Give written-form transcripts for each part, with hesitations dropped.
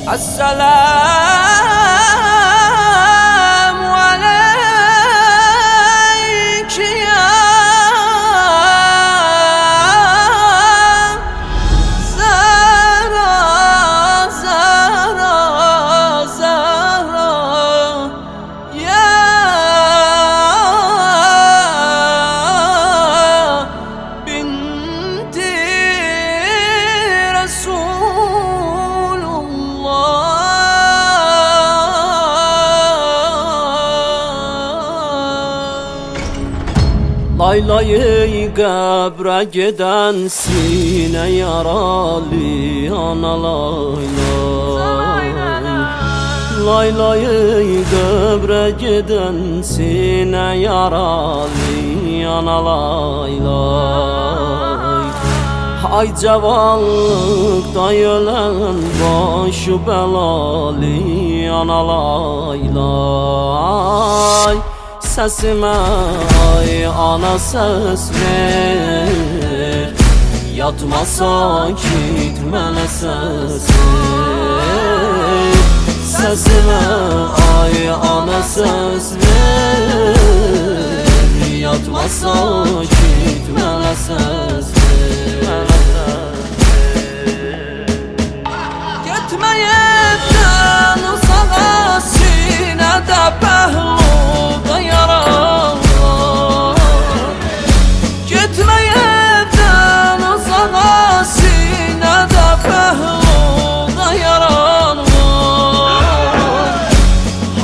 Esselamu aleyke ya Zahra, Zahra, Zahra ya binti Resulullah. Laylayı qəbrə gedən sinə yaralı ana laylay. Laylayı qəbrə gedən sinə yaralı ana laylay. Ay cavanlıqda ölən başı bəlalı ana laylay. Sesime ay ana ses ver, yatma sakit mənə ses ver. Sesime ay ana ses ver, yatma sakit mənə ses ver. Getməyədən uzağa sinədə pəhluda yaralar. Getməyədən uzağa sinədə pəhluda yaralar.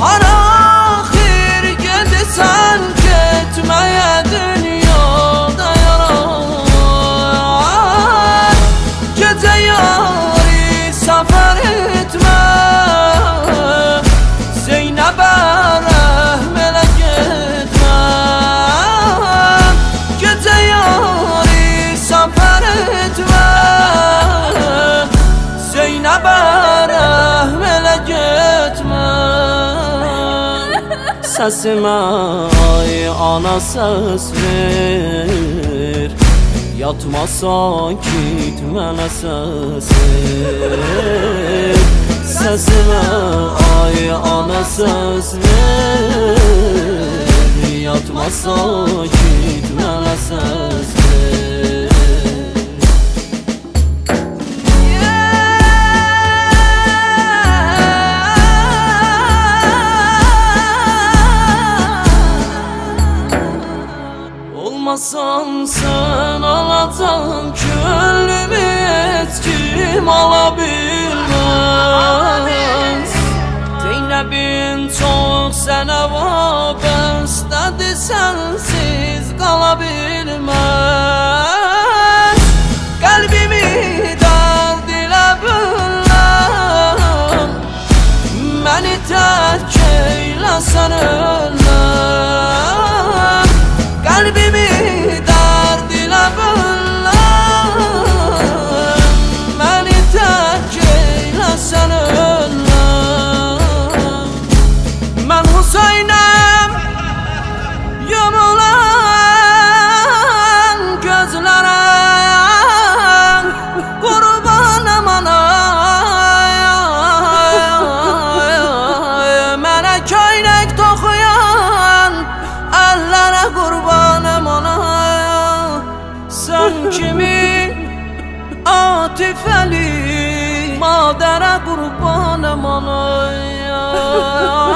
Hara axir gedirsən getməyə dünyada yaralar. Gecə yarı səfər etmə Zeynəbə rəhm elə getmə. Gecə yarı səfər etmə Zeynəbə rəhm elə getmə. Səsimə ay ana səs ver, yatma sakit mənə səs ver. Səsimə ay ana səs ver, yatma sakit mənə səs ver. Olmasan sen alacağım könlümü heç kim alabilmez. Zeynəbin çox sənə vabəstədir, sensiz qalabilməz. Qəlbimi dərd ilə bölən, məni tərk eyləsən öləm. Qəlbimi dərd ilə bölən, məni tərk eyləsən öləm. Mən Hüseynəm, yumulan gözlərəm, qurbanım anam. Mənə köynək toxuyan əllərə qurbanım anam. Sən kimi atifəli madərə qurbanım anam.